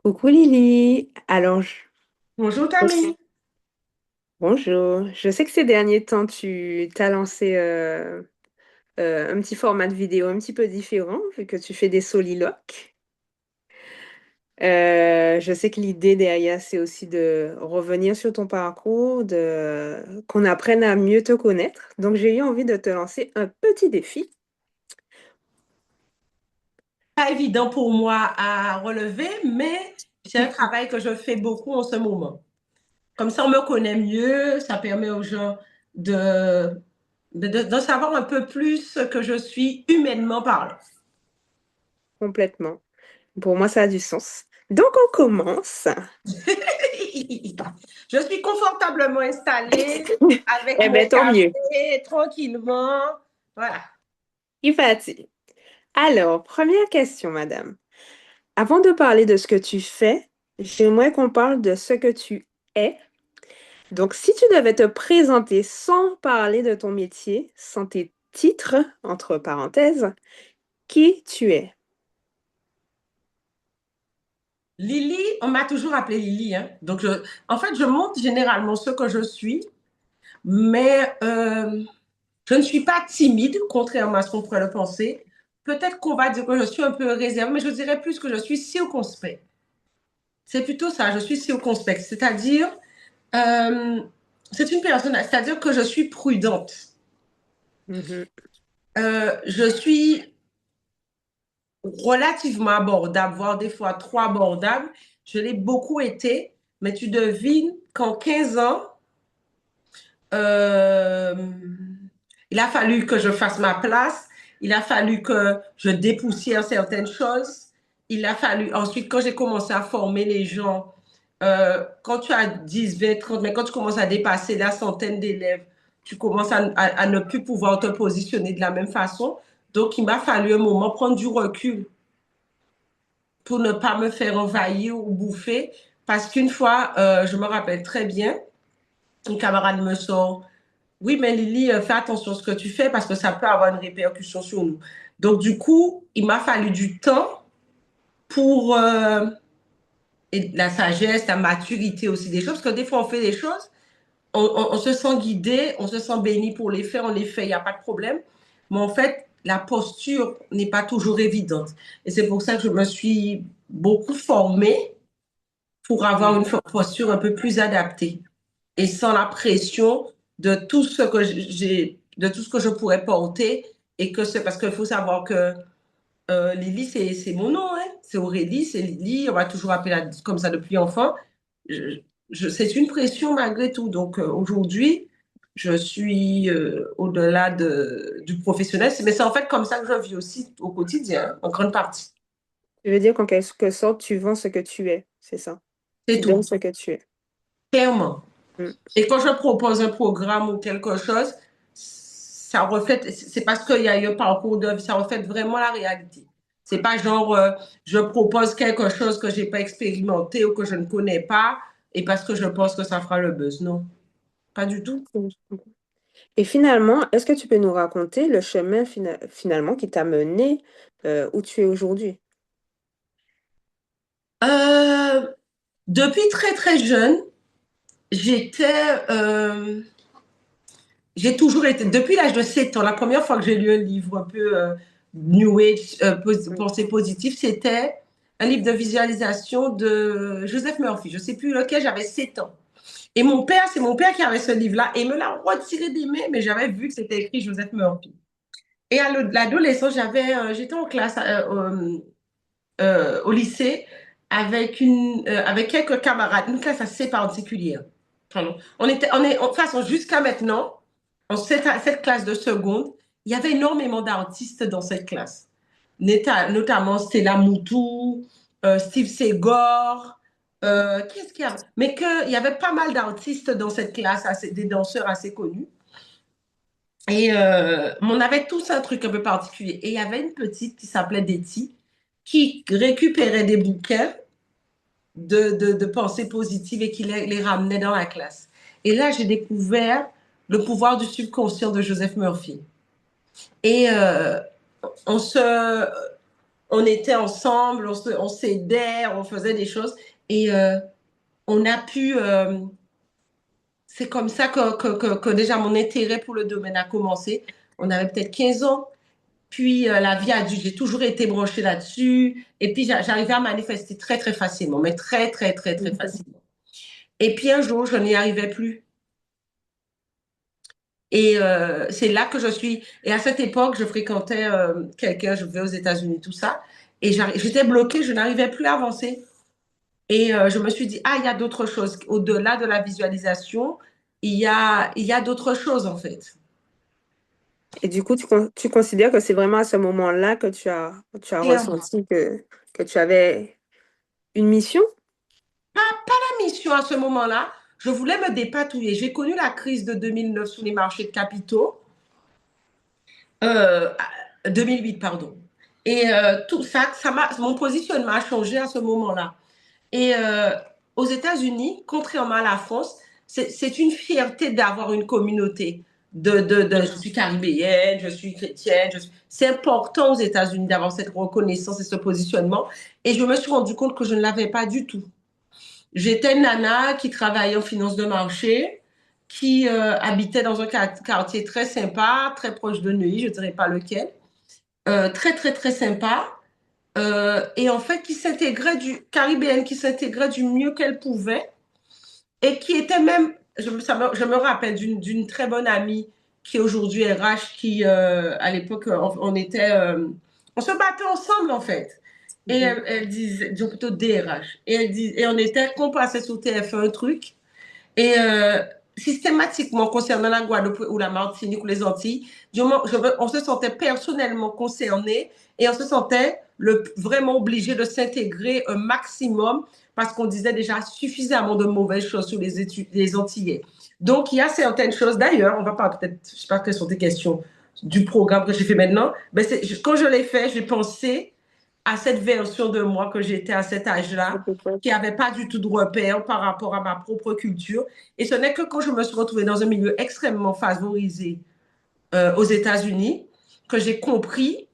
Coucou Lily. Bonjour Camille. Bonjour. Je sais que ces derniers temps, tu t'as lancé un petit format de vidéo un petit peu différent, vu que tu fais des soliloques. Je sais que l'idée derrière, c'est aussi de revenir sur ton parcours, qu'on apprenne à mieux te connaître. Donc, j'ai eu envie de te lancer un petit défi. Pas évident pour moi à relever, mais c'est un travail que je fais beaucoup en ce moment. Comme ça, on me connaît mieux, ça permet aux gens de, de savoir un peu plus que je suis humainement parlant. Complètement. Pour moi, ça a du sens. Donc, on commence. Je suis confortablement installée avec Eh mon bien, tant mieux. café, tranquillement. Voilà. Il va Alors, première question, madame. Avant de parler de ce que tu fais, j'aimerais qu'on parle de ce que tu es. Donc, si tu devais te présenter sans parler de ton métier, sans tes titres, entre parenthèses, qui tu es? Lily, on m'a toujours appelée Lily, hein. Donc, en fait, je montre généralement ce que je suis, mais je ne suis pas timide, contrairement à ce qu'on pourrait le penser. Peut-être qu'on va dire que je suis un peu réservée, mais je dirais plus que je suis circonspect. C'est plutôt ça, je suis circonspect. C'est-à-dire, euh, c'est une personne, c'est-à-dire que je suis prudente. Mhm. Je suis relativement abordable, voire des fois trop abordable. Je l'ai beaucoup été, mais tu devines qu'en 15 ans, euh, il a fallu que je fasse ma place. Il a fallu que je dépoussière certaines choses. Il a fallu, ensuite, quand j'ai commencé à former les gens, quand tu as 10, 20, 30, mais quand tu commences à dépasser la centaine d'élèves, tu commences à ne plus pouvoir te positionner de la même façon. Donc, il m'a fallu un moment prendre du recul pour ne pas me faire envahir ou bouffer. Parce qu'une fois, je me rappelle très bien, une camarade me sort, oui, mais Lily, fais attention à ce que tu fais parce que ça peut avoir une répercussion sur nous. Donc, du coup, il m'a fallu du temps pour et la sagesse, la maturité aussi des choses. Parce que des fois, on fait des choses, on se sent guidé, on se sent béni pour les faire, on les fait, il n'y a pas de problème. Mais en fait, la posture n'est pas toujours évidente. Et c'est pour ça que je me suis beaucoup formée pour avoir une Mhm. posture un peu plus adaptée et sans la pression de tout ce que de tout ce que je pourrais porter et que c'est parce qu'il faut savoir que Lily, c'est mon nom, hein. C'est Aurélie, c'est Lily, on va toujours appeler comme ça depuis enfant. Je, c'est une pression malgré tout. Donc aujourd'hui, je suis au-delà du professionnel, mais c'est en fait comme ça que je vis aussi au quotidien, hein, en grande partie. Je veux dire qu'en quelque sorte, tu vends ce que tu es, c'est ça. C'est Tu donnes tout, ce que tu es. clairement. Mm. Et quand je propose un programme ou quelque chose, ça reflète, c'est parce qu'il y a eu un parcours de vie, ça reflète vraiment la réalité. C'est pas genre, je propose quelque chose que j'ai pas expérimenté ou que je ne connais pas et parce que je pense que ça fera le buzz. Non, pas du tout. Et finalement, est-ce que tu peux nous raconter le chemin finalement qui t'a mené où tu es aujourd'hui? Euh, Depuis très très jeune, j'étais, j'ai toujours été, depuis l'âge de 7 ans, la première fois que j'ai lu un livre un peu New Age, pensée positive, c'était un livre de visualisation de Joseph Murphy. Je ne sais plus lequel, j'avais 7 ans. Et mon père, c'est mon père qui avait ce livre-là et il me l'a retiré des mains, mais j'avais vu que c'était écrit Joseph Murphy. Et à l'adolescence, j'étais en classe au lycée avec quelques camarades, une classe assez particulière. Pardon. De toute façon, jusqu'à maintenant, en cette classe de seconde, il y avait énormément d'artistes dans cette classe. Notamment Stella Moutou, Steve Segor, qu'est-ce qu'il y avait? Mais qu'il y avait pas mal d'artistes dans cette classe, des danseurs assez connus. Et on avait tous un truc un peu particulier. Et il y avait une petite qui s'appelait Betty, qui récupérait des bouquins de pensées positives et qui les ramenait dans la classe. Et là, j'ai découvert le pouvoir du subconscient de Joseph Murphy. Et on se, on était ensemble, on s'aidait, on faisait des choses. Et on a pu. C'est comme ça que déjà mon intérêt pour le domaine a commencé. On avait peut-être 15 ans. Puis la vie adulte, j'ai toujours été branchée là-dessus. Et puis j'arrivais à manifester très, très facilement, mais très, très, très, très Mhm. facilement. Et puis un jour, je n'y arrivais plus. Et c'est là que je suis. Et à cette époque, je fréquentais quelqu'un, je vais aux États-Unis, tout ça. Et j'étais bloquée, je n'arrivais plus à avancer. Et je me suis dit, ah, il y a d'autres choses. Au-delà de la visualisation, il y a d'autres choses, en fait. Et du coup, tu considères que c'est vraiment à ce moment-là que tu as Clairement. ressenti que tu avais une mission? La mission à ce moment-là, je voulais me dépatouiller. J'ai connu la crise de 2009 sur les marchés de capitaux, euh, 2008, pardon. Et tout ça, mon positionnement a changé à ce moment-là. Et aux États-Unis, contrairement à la France, c'est une fierté d'avoir une communauté. Je suis caribéenne, je suis chrétienne. C'est important aux États-Unis d'avoir cette reconnaissance et ce positionnement. Et je me suis rendu compte que je ne l'avais pas du tout. J'étais une nana qui travaillait en finance de marché, qui habitait dans un quartier très sympa, très proche de Neuilly, je ne dirais pas lequel, très, très, très sympa. Et en fait, qui s'intégrait caribéenne, qui s'intégrait du mieux qu'elle pouvait et qui était même, je me rappelle d'une très bonne amie qui aujourd'hui est RH, qui à l'époque, on se battait ensemble en fait. Et Mhm. elle disait, disons plutôt DRH. Et on était, qu'on passait sur TF1 un truc, et systématiquement, concernant la Guadeloupe ou la Martinique ou les Antilles, on se sentait personnellement concerné et on se sentait vraiment obligé de s'intégrer un maximum parce qu'on disait déjà suffisamment de mauvaises choses sur les Antillais. Donc, il y a certaines choses. D'ailleurs, on va pas peut-être, je ne sais pas quelles sont tes questions du programme que j'ai fait maintenant. Mais quand je l'ai fait, j'ai pensé à cette version de moi que j'étais à cet âge-là, qui n'avait pas du tout de repères par rapport à ma propre culture. Et ce n'est que quand je me suis retrouvée dans un milieu extrêmement favorisé aux États-Unis que j'ai compris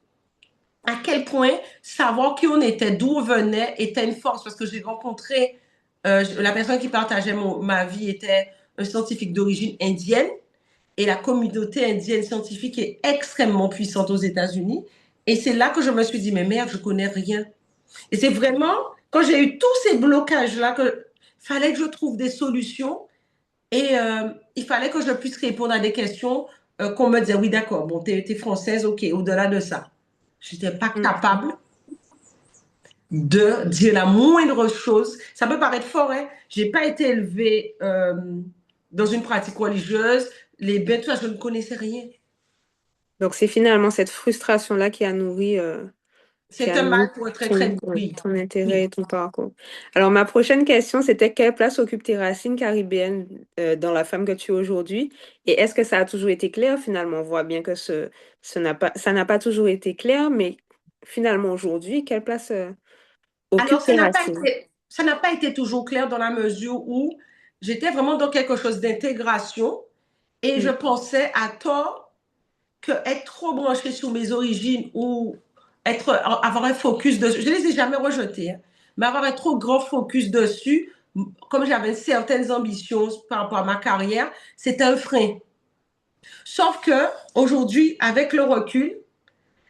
à quel point savoir qui on était, d'où on venait, était une force. Parce que j'ai rencontré, la personne qui partageait ma vie était un scientifique d'origine indienne. Et la communauté indienne scientifique est extrêmement puissante aux États-Unis. Et c'est là que je me suis dit, mais merde, je connais rien. Et c'est vraiment quand j'ai eu tous ces blocages-là que fallait que je trouve des solutions et il fallait que je puisse répondre à des questions qu'on me disait, oui, d'accord, bon, t'es française, ok, au-delà de ça. Je n'étais pas Mhm. capable de dire la moindre chose. Ça peut paraître fort, hein? J'ai pas été élevée dans une pratique religieuse. Les bêtes, je ne connaissais rien. Donc, c'est finalement cette frustration-là qui C'est a un nourri mal pour un très, très oui. ton intérêt Oui. et ton parcours. Alors, ma prochaine question, c'était quelle place occupent tes racines caribéennes dans la femme que tu es aujourd'hui? Et est-ce que ça a toujours été clair? Finalement, on voit bien que ça n'a pas toujours été clair, mais finalement, aujourd'hui, quelle place Alors, occupent tes racines? ça n'a pas été toujours clair dans la mesure où j'étais vraiment dans quelque chose d'intégration et je Mm, pensais à tort que être trop branché sur mes origines ou avoir un focus dessus, je ne les ai jamais rejetés, hein, mais avoir un trop grand focus dessus, comme j'avais certaines ambitions par rapport à ma carrière, c'était un frein. Sauf que aujourd'hui, avec le recul,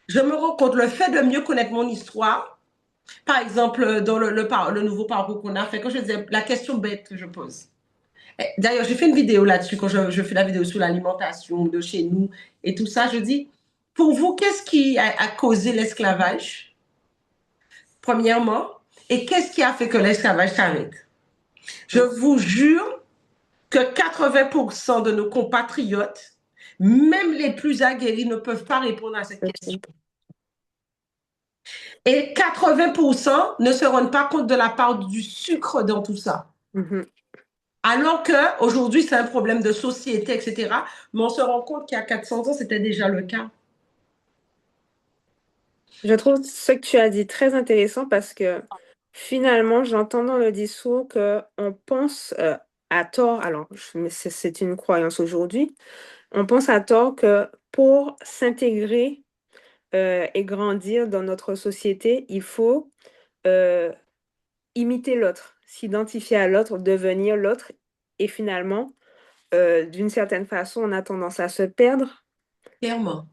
je me rends compte le fait de mieux connaître mon histoire, par exemple, dans le nouveau parcours qu'on a fait, quand je disais la question bête que je pose. D'ailleurs, j'ai fait une vidéo là-dessus, quand je fais la vidéo sur l'alimentation de chez nous et tout ça, je dis, pour vous, qu'est-ce qui a causé l'esclavage, premièrement, et qu'est-ce qui a fait que l'esclavage s'arrête? Je mm, vous jure que 80% de nos compatriotes, même les plus aguerris, ne peuvent pas répondre à cette question. ok. Et 80% ne se rendent pas compte de la part du sucre dans tout ça. Mhm. Alors qu'aujourd'hui, c'est un problème de société, etc. Mais on se rend compte qu'il y a 400 ans, c'était déjà le cas. Je trouve ce que tu as dit très intéressant parce que finalement, j'entends dans le discours que on pense à tort, alors mais c'est une croyance aujourd'hui, on pense à tort que pour s'intégrer et grandir dans notre société, il faut euh, imiter l'autre, s'identifier à l'autre, devenir l'autre. Et finalement, d'une certaine façon, on a tendance à se perdre. Clairement.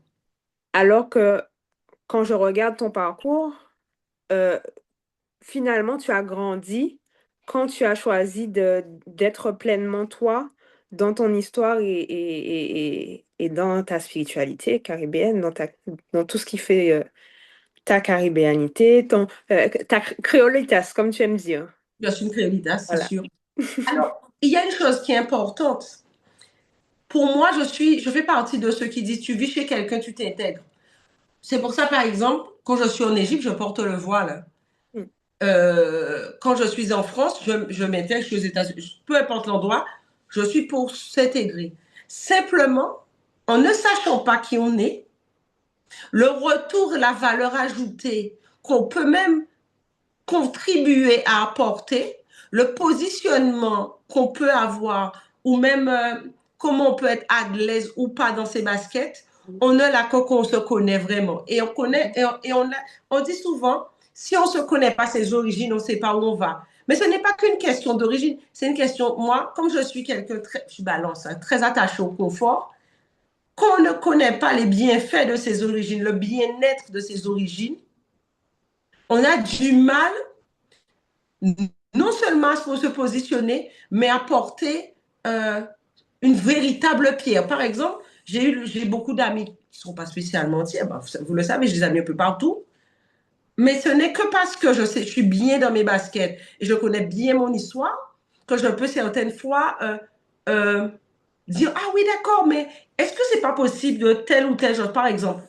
Alors que quand je regarde ton parcours, euh, finalement, tu as grandi quand tu as choisi d'être pleinement toi dans ton histoire et dans ta spiritualité caribéenne, dans tout ce qui fait ta caribéanité, ta créolitas, comme tu aimes dire. Je suis une créolida, c'est Voilà. sûr. Alors, il y a une chose qui est importante. Pour moi, je fais partie de ceux qui disent, tu vis chez quelqu'un, tu t'intègres. C'est pour ça, par exemple, quand je suis en Égypte, je porte le voile. Mm. Quand je suis en France, je m'intègre, je suis aux États-Unis, peu importe l'endroit, je suis pour s'intégrer. Simplement, en ne sachant pas qui on est, le retour, la valeur ajoutée qu'on peut même contribuer à apporter, le positionnement qu'on peut avoir, ou même comment on peut être à l'aise ou pas dans ses baskets, on ne l'a que qu'on se connaît vraiment. Et on connaît, on dit souvent, si on ne se connaît pas ses origines, on ne sait pas où on va. Mais ce n'est pas qu'une question d'origine, c'est une question, moi, comme je suis quelqu'un, je suis balance, hein, très attaché au confort, quand on ne connaît pas les bienfaits de ses origines, le bien-être de ses origines, on a du mal non seulement pour se positionner, mais apporter euh, une véritable pierre. Par exemple, j'ai beaucoup d'amis qui ne sont pas spécialement entiers, ben, vous le savez, j'ai des amis un peu partout, mais ce n'est que parce que je sais, je suis bien dans mes baskets et je connais bien mon histoire que je peux certaines fois euh, dire, ah oui, d'accord, mais est-ce que c'est pas possible de tel ou tel genre, par exemple,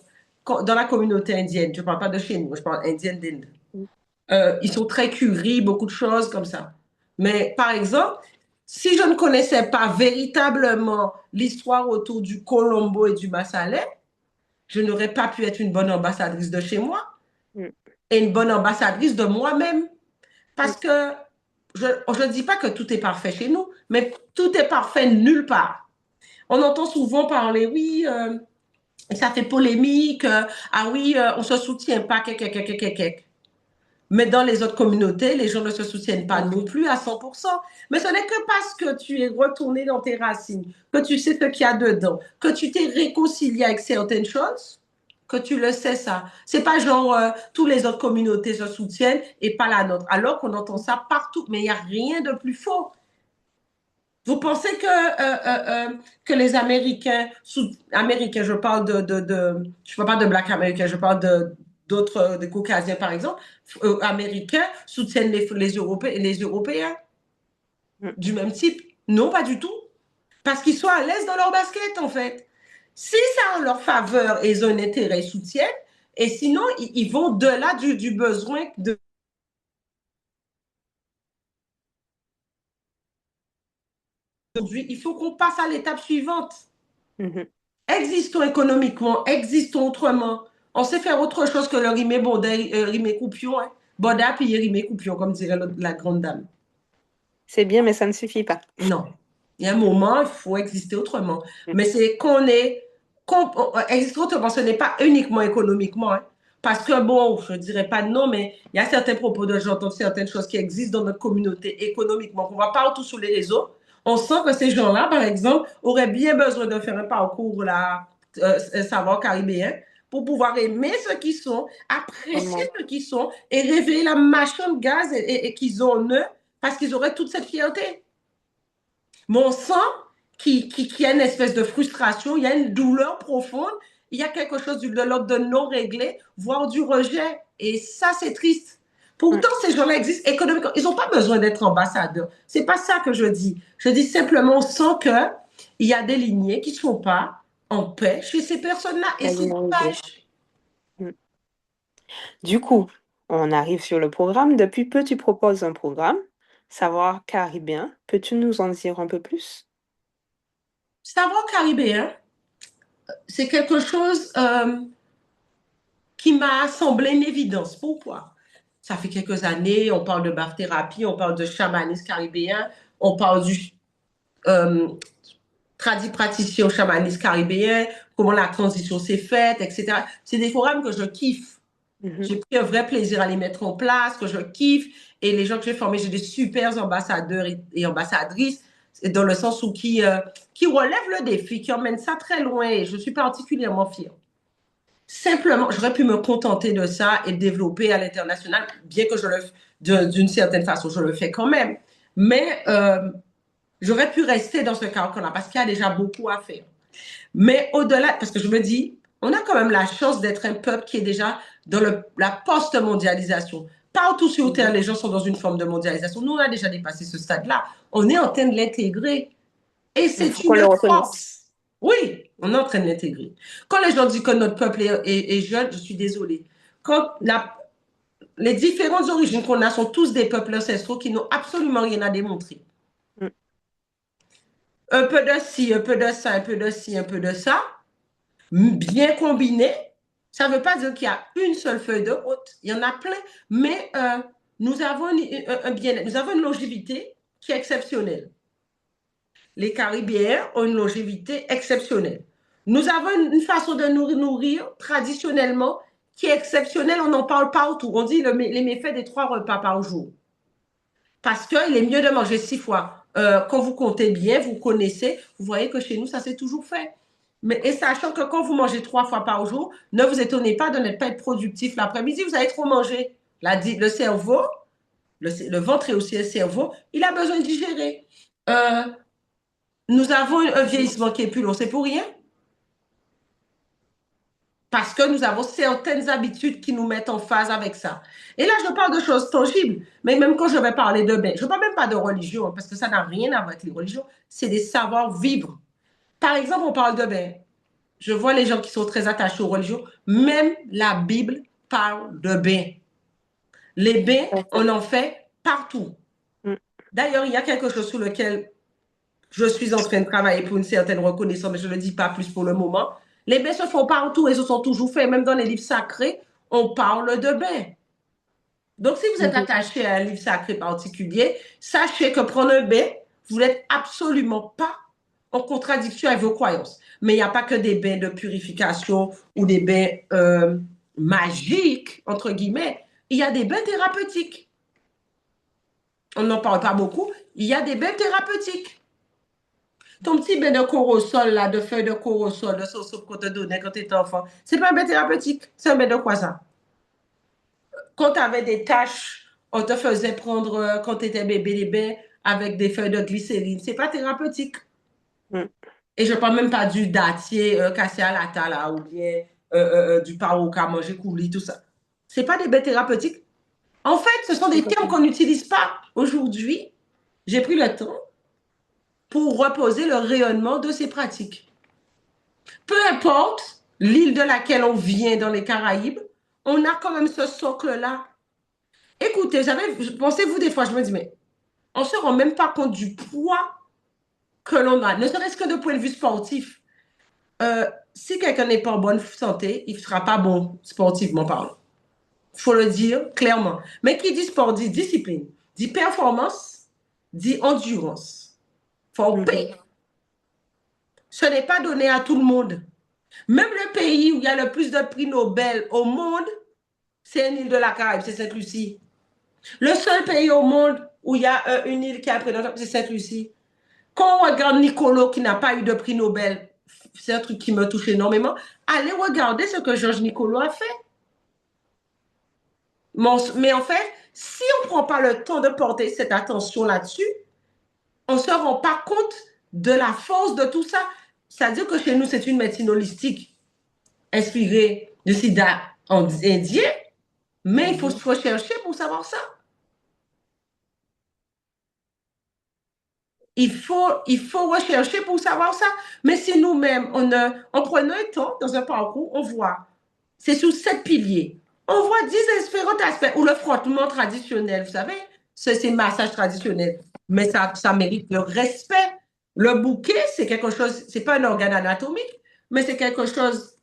dans la communauté indienne, je ne parle pas de chez nous, je parle indienne d'Inde. Ils sont très curis, beaucoup de choses comme ça. Mais par exemple, si je ne connaissais pas véritablement l'histoire autour du Colombo et du Massalais, je n'aurais pas pu être une bonne ambassadrice de chez moi Mm. et une bonne ambassadrice de moi-même. Mm. Parce que je ne dis pas que tout est parfait chez nous, mais tout est parfait nulle part. On entend souvent parler, oui, ça fait polémique, ah oui, on ne se soutient pas, mais dans les autres communautés, les gens ne se soutiennent pas non plus à 100%. Mais ce n'est que parce que tu es retourné dans tes racines, que tu sais ce qu'il y a dedans, que tu t'es réconcilié avec certaines choses, que tu le sais ça. C'est pas genre tous les autres communautés se soutiennent et pas la nôtre. Alors qu'on entend ça partout, mais il n'y a rien de plus faux. Vous pensez que les Américains, Américains, je parle je ne parle pas de Black Américains, je parle d'autres, des Caucasiens par exemple, Américains soutiennent les Européens Mm. du même type? Non, pas du tout. Parce qu'ils sont à l'aise dans leur basket en fait. Si ça a en leur faveur et ils ont un intérêt, ils soutiennent. Et sinon, ils vont de-là du besoin de aujourd'hui. Il faut qu'on passe à l'étape suivante. Mhm. Existons économiquement, existons autrement. On sait faire autre chose que le rimer bondé, rimer coupion. Hein. Boda puis rimer coupion, comme dirait la grande dame. C'est bien, mais ça ne suffit pas. Non. Il y a un moment, il faut exister autrement. Mm. Mais c'est qu'on exister autrement, ce n'est pas uniquement économiquement. Hein. Parce que, bon, je ne dirais pas non, mais il y a certains propos de j'entends certaines choses qui existent dans notre communauté économiquement, qu'on voit partout sur les réseaux. On sent que ces gens-là, par exemple, auraient bien besoin de faire un parcours là, savoir caribéen pour pouvoir aimer ceux qui sont, apprécier Vraiment. ceux qui sont et révéler la machine de gaz et qu'ils ont en eux parce qu'ils auraient toute cette fierté. Mais on sent qu'il y a une espèce de frustration, il y a une douleur profonde, il y a quelque chose de l'ordre de non réglé, voire du rejet. Et ça, c'est triste. Mm. Pourtant, ces gens-là existent économiquement. Ils n'ont pas besoin d'être ambassadeurs. C'est pas ça que je dis. Je dis simplement, on sent qu'il y a des lignées qui ne sont pas en paix chez ces personnes-là. Et c'est Quasiment réglé. dommage. Mm. Du coup, on arrive sur le programme. Depuis peu, tu proposes un programme, Savoir caribéen. Peux-tu nous en dire un peu plus? Savoir caribéen, c'est quelque chose qui m'a semblé une évidence. Pourquoi? Ça fait quelques années, on parle de bath-thérapie, on parle de chamanisme caribéen, on parle euh, praticien chamaniste caribéen, comment la transition s'est faite, etc. C'est des forums que je kiffe. Mhm. J'ai pris un vrai plaisir à les mettre en place, que je kiffe. Et les gens que j'ai formés, j'ai des super ambassadeurs et ambassadrices, dans le sens où qui relèvent le défi, qui emmènent ça très loin. Et je suis particulièrement fière. Simplement, j'aurais pu me contenter de ça et développer à l'international, bien que d'une certaine façon, je le fais quand même. Mais j'aurais pu rester dans ce cadre-là parce qu'il y a déjà beaucoup à faire. Mais au-delà, parce que je me dis, on a quand même la chance d'être un peuple qui est déjà dans la post-mondialisation. Partout sur Terre, les gens sont dans une forme de mondialisation. Nous, on a déjà dépassé ce stade-là. On est en train de l'intégrer. Et Il c'est faut qu'on une le reconnaisse. force. Oui, on est en train de l'intégrer. Quand les gens disent que notre peuple est jeune, je suis désolée. Quand les différentes origines qu'on a sont tous des peuples ancestraux qui n'ont absolument rien à démontrer. Mm. Un peu de ci, un peu de ça, un peu de ci, un peu de ça, bien combiné. Ça ne veut pas dire qu'il y a une seule feuille de route. Il y en a plein. Mais nous avons un bien, nous avons une longévité qui est exceptionnelle. Les Caribéens ont une longévité exceptionnelle. Nous avons une façon de nous nourrir traditionnellement qui est exceptionnelle. On en parle partout. On dit les méfaits des 3 repas par jour. Parce qu'il est mieux de manger 6 fois. Quand vous comptez bien, vous connaissez, vous voyez que chez nous, ça s'est toujours fait. Et sachant que quand vous mangez 3 fois par jour, ne vous étonnez pas de ne pas être productif l'après-midi, vous allez trop manger. Le cerveau, le ventre et aussi le cerveau, il a besoin de digérer. Euh, nous avons un vieillissement qui est plus long, c'est pour rien. Parce que nous avons certaines habitudes qui nous mettent en phase avec ça. Et là, je parle de choses tangibles, mais même quand je vais parler de bain, je ne parle même pas de religion, parce que ça n'a rien à voir avec les religions, c'est des savoir-vivre. Par exemple, on parle de bain. Je vois les gens qui sont très attachés aux religions, même la Bible parle de bain. Les bains, on en fait partout. Mm. D'ailleurs, il y a quelque chose sur lequel je suis en train de travailler pour une certaine reconnaissance, mais je ne le dis pas plus pour le moment. Les bains se font partout et se sont toujours faits. Même dans les livres sacrés, on parle de bains. Donc, si vous êtes Mhm. attaché à un livre sacré particulier, sachez que prendre un bain, vous n'êtes absolument pas en contradiction avec vos croyances. Mais il n'y a pas que des bains de purification ou des bains magiques, entre guillemets. Il y a des bains thérapeutiques. On n'en parle pas beaucoup. Il y a des bains thérapeutiques. Ton petit bain de corosol, là, de feuilles de corosol, de sauce qu'on te donnait quand tu étais enfant, c'est pas un bain thérapeutique. C'est un bain de quoi ça? Quand tu avais des taches, on te faisait prendre, quand tu étais bébé, des bains avec des feuilles de glycérine. C'est pas thérapeutique. Mm. Et je parle même pas du dattier cassé à la tala ou bien du paro qu'a mangé coulis, tout ça. C'est pas des bains thérapeutiques. En fait, ce sont des termes qu'on n'utilise pas aujourd'hui. J'ai pris le temps pour reposer le rayonnement de ces pratiques. Peu importe l'île de laquelle on vient dans les Caraïbes, on a quand même ce socle-là. Écoutez, pensez-vous des fois, je me dis, mais on ne se rend même pas compte du poids que l'on a, ne serait-ce que de point de vue sportif. Si quelqu'un n'est pas en bonne santé, il ne sera pas bon sportivement parlant. Il faut le dire clairement. Mais qui dit sport dit discipline, dit performance, dit endurance. Il faut Mhm. payer. Ce n'est pas donné à tout le monde. Même le pays où il y a le plus de prix Nobel au monde, c'est une île de la Caraïbe, c'est Sainte-Lucie. Le seul pays au monde où il y a une île qui a un prix Nobel, c'est Sainte-Lucie. Quand on regarde Nicolo qui n'a pas eu de prix Nobel, c'est un truc qui me touche énormément, allez regarder ce que Georges Nicolo a fait. Mais en fait, si on ne prend pas le temps de porter cette attention là-dessus, on ne se rend pas compte de la force de tout ça. C'est-à-dire que chez nous, c'est une médecine holistique inspirée du sida indien, mais il faut chercher pour savoir ça. Il faut rechercher pour savoir ça. Mais si nous-mêmes, on prenait un temps dans un parcours, on voit, c'est sous 7 piliers. On voit 10 différents aspects, ou le frottement traditionnel, vous savez, c'est massage traditionnel. Mais ça mérite le respect. Le bouquet, c'est quelque chose, c'est pas un organe anatomique, mais c'est quelque chose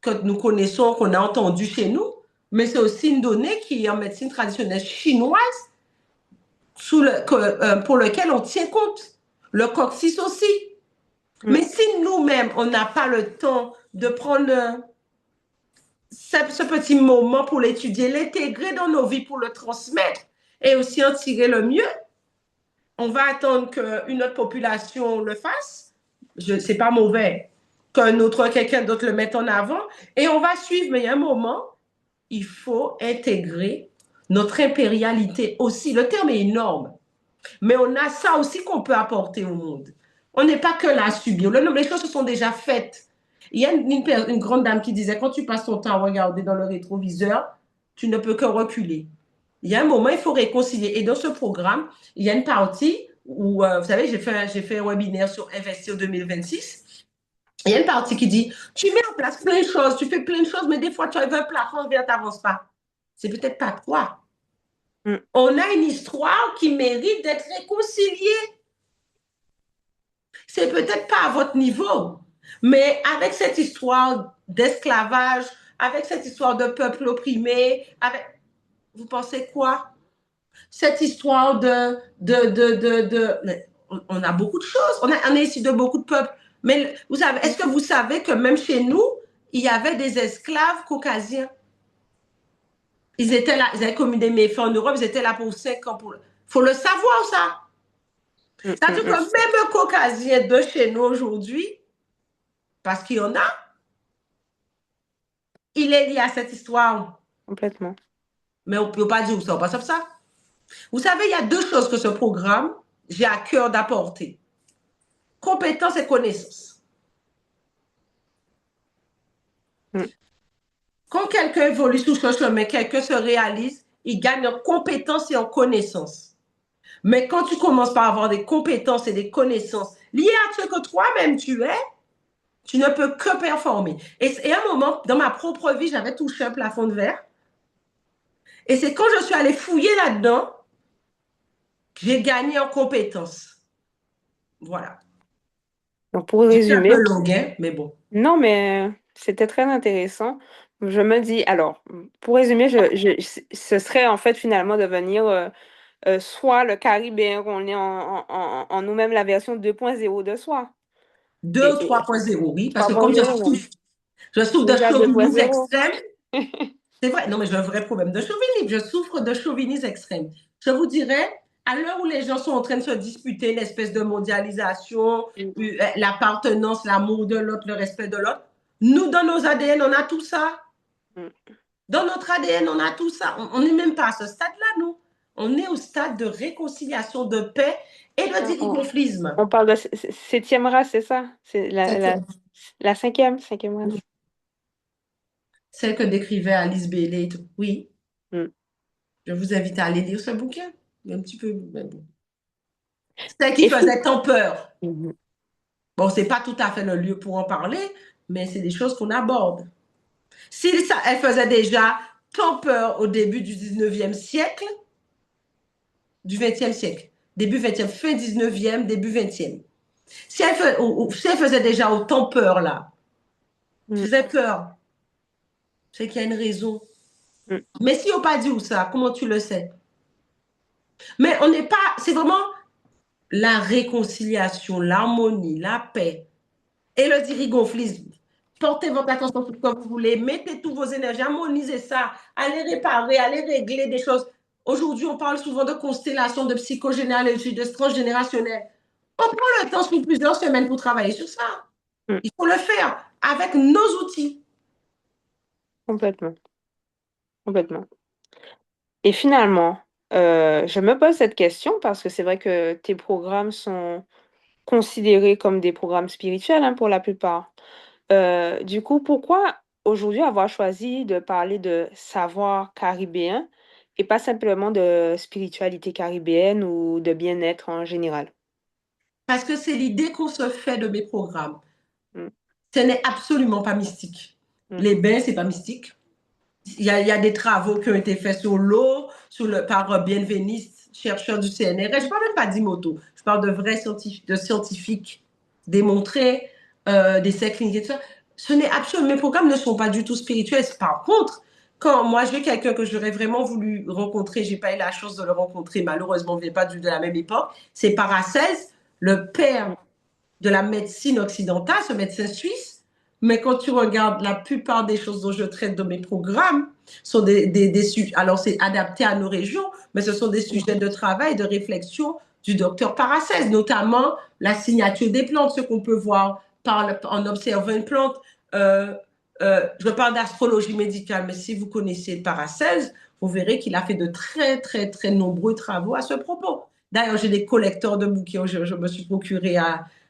que nous connaissons, qu'on a entendu chez nous, mais c'est aussi une donnée qui est en médecine traditionnelle chinoise pour lequel on tient compte. Le coccyx aussi. Mm. Mais si nous-mêmes, on n'a pas le temps de prendre ce petit moment pour l'étudier, l'intégrer dans nos vies pour le transmettre et aussi en tirer le mieux, on va attendre qu'une autre population le fasse. C'est pas mauvais. Quelqu'un d'autre le mette en avant et on va suivre. Mais il y a un moment, il faut intégrer notre impérialité aussi. Le terme est énorme, mais on a ça aussi qu'on peut apporter au monde. On n'est pas que là à subir. Les choses se sont déjà faites. Il y a une grande dame qui disait, quand tu passes ton temps à regarder dans le rétroviseur, tu ne peux que reculer. Il y a un moment, il faut réconcilier. Et dans ce programme, il y a une partie où, vous savez, j'ai fait un webinaire sur Investir 2026. Il y a une partie qui dit, tu mets en place plein de choses, tu fais plein de choses, mais des fois, tu as un plafond, tu n'avances pas. C'est peut-être pas toi. Mm. On a une histoire qui mérite d'être réconciliée. C'est peut-être pas à votre niveau, mais avec cette histoire d'esclavage, avec cette histoire de peuple opprimé, vous pensez quoi? Cette histoire on a beaucoup de choses. On est ici de beaucoup de peuples. Mais vous savez, est-ce que vous savez que même chez nous, il y avait des esclaves caucasiens? Ils étaient là, ils avaient commis des méfaits en Europe, ils étaient là pour 5 ans. Il faut le savoir, ça. Mm, C'est-à-dire que mm, mm. même un caucasien de chez nous aujourd'hui, parce qu'il y en a, il est lié à cette histoire. Complètement. Mais on ne peut pas dire où ça, on passe comme ça. Vous savez, il y a deux choses que ce programme, j'ai à cœur d'apporter. Compétences et connaissances. Mm. Quand quelqu'un évolue sur ce chemin, quelqu'un se réalise, il gagne en compétences et en connaissances. Mais quand tu commences par avoir des compétences et des connaissances liées à ce que toi-même tu es, tu ne peux que performer. Et à un moment, dans ma propre vie, j'avais touché un plafond de verre. Et c'est quand je suis allée fouiller là-dedans que j'ai gagné en compétences. Voilà. Donc, pour J'étais un peu résumer, longue, hein, mais bon. non, mais c'était très intéressant. Je me dis, alors, pour résumer, ce serait en fait finalement devenir soit le Caribéen qu'on est en nous-mêmes, la version 2.0 de soi. 2 ou Et 3.0, oui, parce que comme 3.0 même. je souffre de Déjà chauvinisme 2.0. extrême, c'est vrai, non, mais j'ai un vrai problème de chauvinisme. Je souffre de chauvinisme extrême. Je vous dirais, à l'heure où les gens sont en train de se disputer l'espèce de mondialisation, l'appartenance, l'amour de l'autre, le respect de l'autre, nous, dans nos ADN, on a tout ça. Mm. Dans notre ADN, on a tout ça. On n'est même pas à ce stade-là, nous. On est au stade de réconciliation, de paix et de On, on- dirigoflisme. on parle de septième race, c'est ça? C'est Septième. la cinquième race. Celle que décrivait Alice Bailey et tout. Oui, Mm. je vous invite à aller lire ce bouquin. Un petit peu. Mais bon. Celle qui Et puis, faisait tant peur. Mhm. Bon, c'est pas tout à fait le lieu pour en parler, mais c'est des choses qu'on aborde. Si ça, elle faisait déjà tant peur au début du 19e siècle, du 20e siècle, début 20e, fin 19e, début 20e. Si elle faisait déjà autant peur là, Mm. faisait peur, c'est qu'il y a une raison. Mm. Mais si on n'a pas dit où ça, comment tu le sais? Mais on n'est pas, c'est vraiment la réconciliation, l'harmonie, la paix et le dirigonflisme. Portez votre attention sur ce que vous voulez, mettez toutes vos énergies, harmonisez ça, allez réparer, allez régler des choses. Aujourd'hui, on parle souvent de constellation, de psychogénéalogie, de transgénérationnel. On prend le temps sur plusieurs semaines pour travailler sur ça. Mm. Il faut le faire avec nos outils. Complètement, complètement. Et finalement, je me pose cette question parce que c'est vrai que tes programmes sont considérés comme des programmes spirituels, hein, pour la plupart. Du coup, pourquoi aujourd'hui avoir choisi de parler de savoir caribéen et pas simplement de spiritualité caribéenne ou de bien-être en général? Parce que c'est l'idée qu'on se fait de mes programmes. Mm, Ce n'est absolument pas mystique. mm, Les bains, c'est pas mystique. Il y a des travaux qui ont été faits sur l'eau, par Bienveniste, chercheur du CNRS. Je ne parle même pas d'Imoto. Je parle de vrais scientifiques, démontrés, des cercles cliniques et tout ça. Ce n'est absolument, mes programmes ne sont pas du tout spirituels. Par contre, quand moi, j'ai quelqu'un que j'aurais vraiment voulu rencontrer, j'ai pas eu la chance de le rencontrer, malheureusement, on ne vient pas de la même époque, c'est Paracelse, le mm. père de la médecine occidentale, ce médecin suisse. Mais quand tu regardes la plupart des choses dont je traite dans mes programmes, sont des sujets, alors c'est adapté à nos régions, mais ce sont des sujets de travail, de réflexion du docteur Paracelse, notamment la signature des plantes, ce qu'on peut voir en observant une plante. Je parle d'astrologie médicale, mais si vous connaissez Paracelse, vous verrez qu'il a fait de très, très, très nombreux travaux à ce propos. D'ailleurs, j'ai des collecteurs de bouquins. Je me suis procuré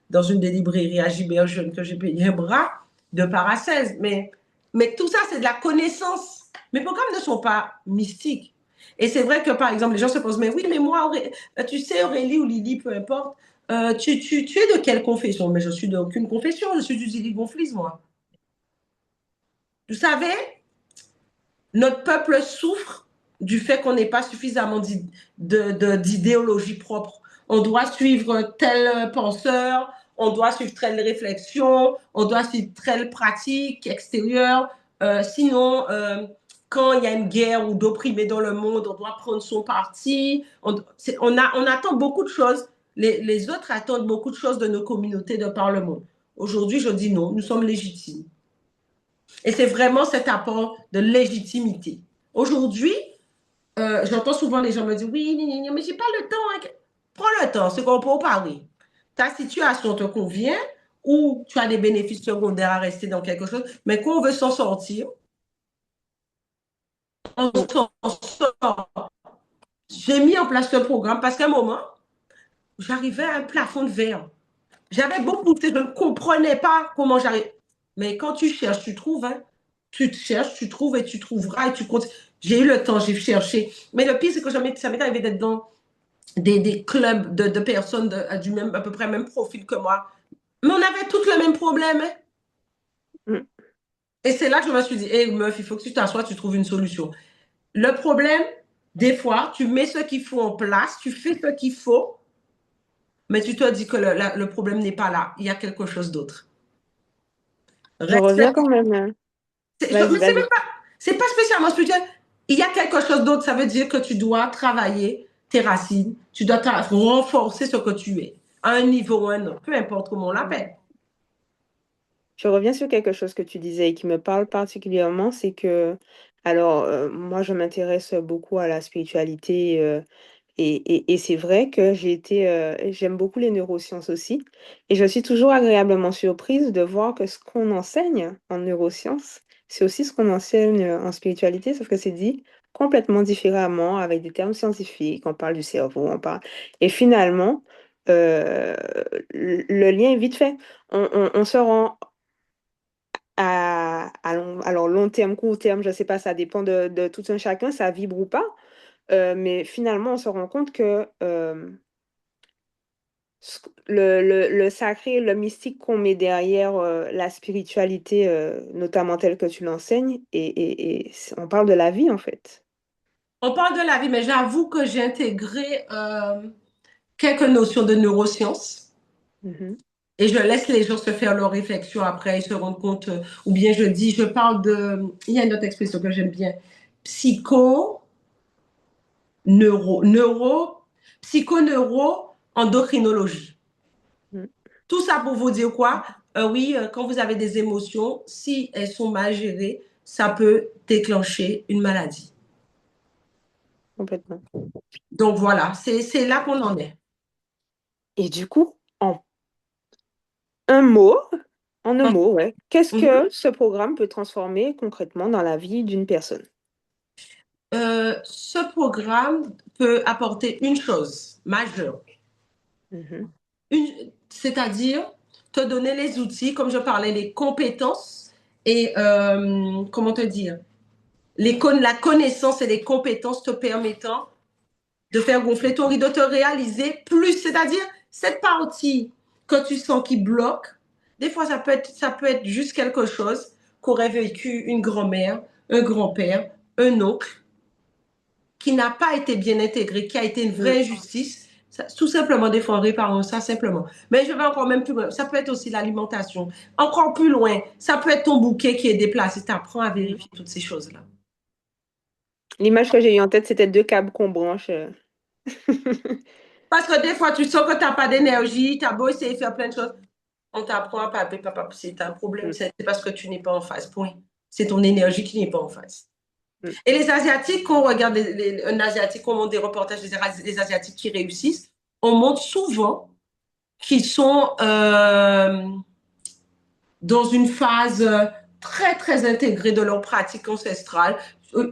dans une des librairies à Gilbert Jeune que j'ai payé un bras de Paracelse. Mais tout ça, c'est de la connaissance. Mes programmes ne sont pas mystiques. Et c'est vrai que, par exemple, les gens se posent, mais oui, mais moi, tu sais, Aurélie ou Lydie, peu importe, tu es de quelle confession? Mais je suis d'aucune confession, je suis du Zili Gonflis, moi. Vous savez, notre peuple souffre du fait qu'on n'ait pas suffisamment d'idéologie propre. On doit suivre tel penseur, on doit suivre telle réflexion, on doit suivre telle pratique extérieure. Sinon, quand il y a une guerre ou d'opprimés dans le monde, on doit prendre son parti. On attend beaucoup de choses. Les autres attendent beaucoup de choses de nos communautés de par le monde. Aujourd'hui, je dis non, nous sommes légitimes. Et c'est vraiment cet apport de légitimité. Aujourd'hui, j'entends souvent les gens me dire, oui, mais j'ai pas le temps. Hein. Prends le temps, c'est qu'on peut parler. Ta situation te convient ou tu as des bénéfices secondaires à rester dans quelque chose, mais quand on veut s'en sortir, on Mm. s'en sort. J'ai mis en place ce programme parce qu'à un moment, j'arrivais à un plafond de verre. J'avais beaucoup, je ne comprenais pas comment j'arrive. Mais quand tu cherches, tu trouves. Hein. Tu te cherches, tu trouves et tu trouveras et tu comptes. J'ai eu le temps, j'ai cherché. Mais le pire, c'est que ça m'est arrivé d'être dans des clubs de personnes du même, à peu près même profil que moi. Mais on avait tous le même problème. Hein. Mm. Et c'est là que je me suis dit, hé hey, meuf, il faut que tu t'assoies, tu trouves une solution. Le problème, des fois, tu mets ce qu'il faut en place, tu fais ce qu'il faut, mais tu te dis que le problème n'est pas là. Il y a quelque chose d'autre. Je reviens Respecte. quand même. Hein. Mais Vas-y, c'est vas-y. même pas, c'est pas spécialement spirituel. Il y a quelque chose d'autre. Ça veut dire que tu dois travailler tes racines. Tu dois renforcer ce que tu es. À un niveau ou à un autre. Peu importe comment on Mm. l'appelle. Je reviens sur quelque chose que tu disais et qui me parle particulièrement, c'est que, alors, moi, je m'intéresse beaucoup à la spiritualité et c'est vrai que j'aime beaucoup les neurosciences aussi. Et je suis toujours agréablement surprise de voir que ce qu'on enseigne en neurosciences, c'est aussi ce qu'on enseigne en spiritualité, sauf que c'est dit complètement différemment, avec des termes scientifiques. On parle du cerveau, on parle. Et finalement, euh, le lien est vite fait. On se rend alors long terme, court terme, je sais pas, ça dépend de tout un chacun, ça vibre ou pas. Mais finalement, on se rend compte que le sacré, le mystique qu'on met derrière la spiritualité, notamment telle que tu l'enseignes, on parle de la vie en fait. On parle de la vie, mais j'avoue que j'ai intégré quelques notions de neurosciences. Mhm. Et je laisse les gens se faire leurs réflexions après, ils se rendent compte, ou bien je dis, je parle de, il y a une autre expression que j'aime bien, psycho, psychoneuro, endocrinologie. Mhm. Tout ça pour vous dire quoi? Oui, quand vous avez des émotions, si elles sont mal gérées, ça peut déclencher une maladie. Complètement. Donc voilà, c'est là qu'on en est. Et du coup, un mot, en un mot, ouais, qu'est-ce Mhm. que ce programme peut transformer concrètement dans la vie d'une personne? Ce programme peut apporter une chose majeure, Mhm. c'est-à-dire te donner les outils, comme je parlais, les compétences et comment te dire, la connaissance et les compétences te permettant de faire gonfler ton rideau, de te réaliser plus, c'est-à-dire cette partie que tu sens qui bloque. Des fois, ça peut être juste quelque chose qu'aurait vécu une grand-mère, un grand-père, un oncle, qui n'a pas été bien intégré, qui a été une Mm. vraie injustice. Tout simplement, des fois, en réparant ça simplement. Mais je vais encore même plus loin. Ça peut être aussi l'alimentation. Encore plus loin, ça peut être ton bouquet qui est déplacé. Tu apprends à vérifier toutes ces choses-là. L'image que j'ai eue en tête, c'était deux câbles qu'on branche. Parce que des fois, tu sens que tu n'as pas d'énergie, tu as beau essayer de faire plein de choses. On t'apprend à palper, papa, c'est un problème, Mm, c'est parce que tu n'es pas en phase, point. C'est ton énergie qui n'est pas en phase. mm. Et les Asiatiques, quand on regarde un Asiatique, on montre des reportages des Asiatiques qui réussissent, on montre souvent qu'ils sont dans une phase très, très intégrée de leur pratique ancestrale.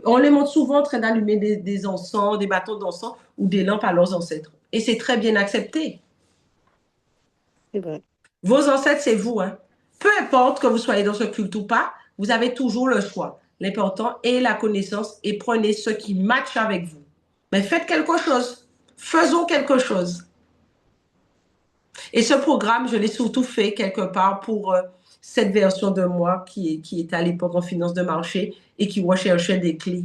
On les montre souvent en train d'allumer des encens, des bâtons d'encens ou des lampes à leurs ancêtres. Et c'est très bien accepté. C'est vrai. Vos ancêtres, c'est vous. Hein. Peu importe que vous soyez dans ce culte ou pas, vous avez toujours le choix. L'important est la connaissance et prenez ce qui match avec vous. Mais faites quelque chose. Faisons quelque chose. Et ce programme, je l'ai surtout fait quelque part pour cette version de moi qui est à l'époque en finance de marché et qui recherchait des clés.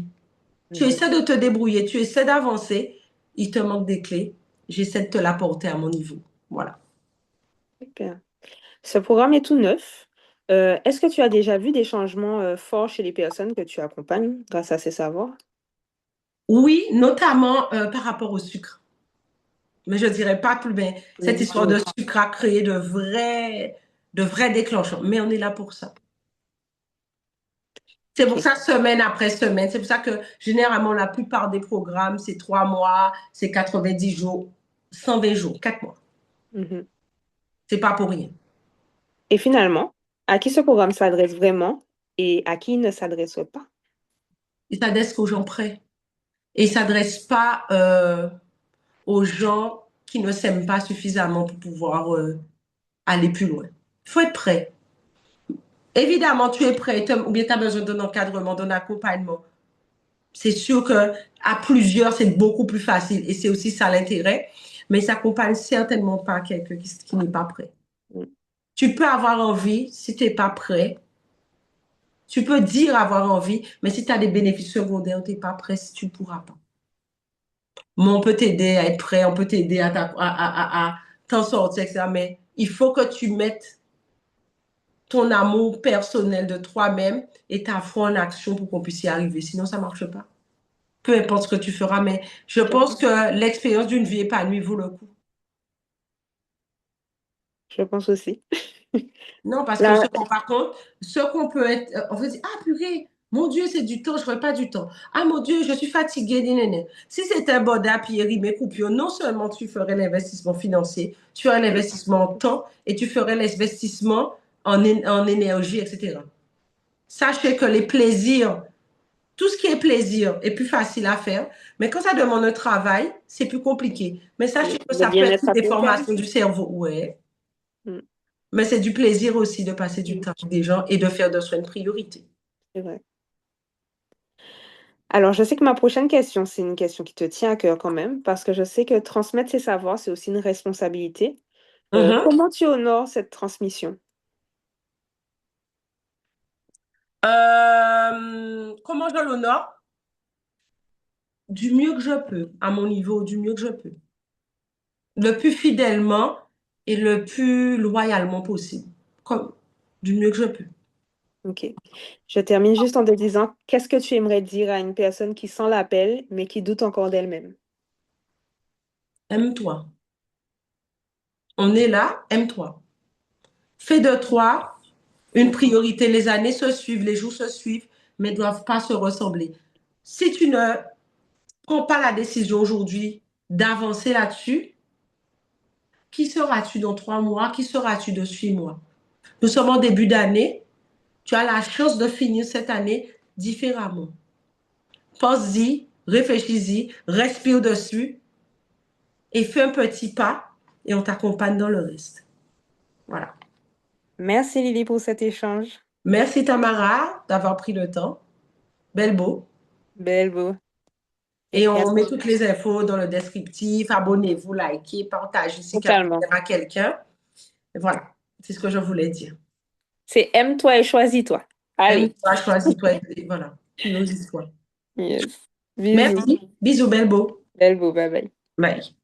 Tu Mhm. essaies de te débrouiller, tu essaies d'avancer, il te manque des clés. J'essaie de te l'apporter à mon niveau. Voilà. Super. Ce programme est tout neuf. Est-ce que tu as déjà vu des changements forts chez les personnes que tu accompagnes grâce à ces savoirs? Oui, notamment par rapport au sucre. Mais je ne dirais pas plus bien. Cette Mhm. histoire de sucre a créé de vrais déclencheurs. Mais on est là pour ça. C'est pour Ok. ça, semaine après semaine. C'est pour ça que généralement, la plupart des programmes, c'est 3 mois, c'est 90 jours, 120 jours, 4 mois. Mhm. C'est pas pour rien. Et finalement, à qui ce programme s'adresse vraiment et à qui il ne s'adresse pas? Il s'adresse qu'aux gens prêts. Et il ne s'adresse pas aux gens qui ne s'aiment pas suffisamment pour pouvoir aller plus loin. Il faut être prêt. Évidemment, tu es prêt, ou bien tu as besoin d'un encadrement, d'un accompagnement. C'est sûr que à plusieurs, c'est beaucoup plus facile et c'est aussi ça l'intérêt, mais ça accompagne certainement pas quelqu'un qui n'est pas prêt. Mm. Tu peux avoir envie si tu n'es pas prêt. Tu peux dire avoir envie, mais si tu as des bénéfices secondaires, tu n'es pas prêt, tu ne pourras pas. Mais on peut t'aider à être prêt, on peut t'aider à t'en sortir, etc. Mais il faut que tu mettes ton amour personnel de toi-même et ta foi en action pour qu'on puisse y arriver. Sinon, ça ne marche pas. Peu importe ce que tu feras, mais je Je pense que l'expérience d'une vie épanouie vaut le coup. je pense aussi. Non, parce qu'on se Là, rend pas compte, ce qu'on peut être, on veut dire, ah purée, mon Dieu, c'est du temps, je n'aurai pas du temps. Ah mon Dieu, je suis fatiguée, nénéné. Si c'était un boda, puis mes coupures, non seulement tu ferais l'investissement financier, tu ferais l'investissement en temps et tu ferais l'investissement en énergie, etc. Sachez que les plaisirs, tout ce qui est plaisir est plus facile à faire, mais quand ça demande un travail, c'est plus compliqué. Mais sachez que le ça peut être bien-être une à court terme. déformation du cerveau, ouais. Mm, Mais c'est du plaisir aussi de passer du mm, temps avec des gens et de faire de soi une priorité. c'est vrai. Alors, je sais que ma prochaine question, c'est une question qui te tient à cœur quand même, parce que je sais que transmettre ces savoirs, c'est aussi une responsabilité. Mhm. Comment tu honores cette transmission? Comment je l'honore? Du mieux que je peux, à mon niveau, du mieux que je peux. Le plus fidèlement et le plus loyalement possible. Comme, du mieux que je peux. Ok. Je termine juste en te disant, qu'est-ce que tu aimerais dire à une personne qui sent l'appel, mais qui doute encore d'elle-même? Aime-toi. On est là, aime-toi. Fais de toi une priorité. Les années se suivent, les jours se suivent, mais ne doivent pas se ressembler. Si tu ne prends pas la décision aujourd'hui d'avancer là-dessus, qui seras-tu dans 3 mois? Qui seras-tu de 6 mois? Nous sommes en début d'année. Tu as la chance de finir cette année différemment. Pense-y, réfléchis-y, respire dessus et fais un petit pas et on t'accompagne dans le reste. Voilà. Merci Lily pour cet échange. Merci Tamara d'avoir pris le temps. Belle beau. Belle beau. Et Et puis à on très met toutes vite. les infos dans le descriptif. Abonnez-vous, likez, partagez si quelqu'un Totalement. à quelqu'un. Et voilà, c'est ce que je voulais dire. C'est aime-toi et choisis-toi. Allez. Aime-toi, choisis-toi. Voilà, priorise-toi. Yes. Bisous. Merci. Bisous, belle beau. Belle beau. Bye bye. Bye.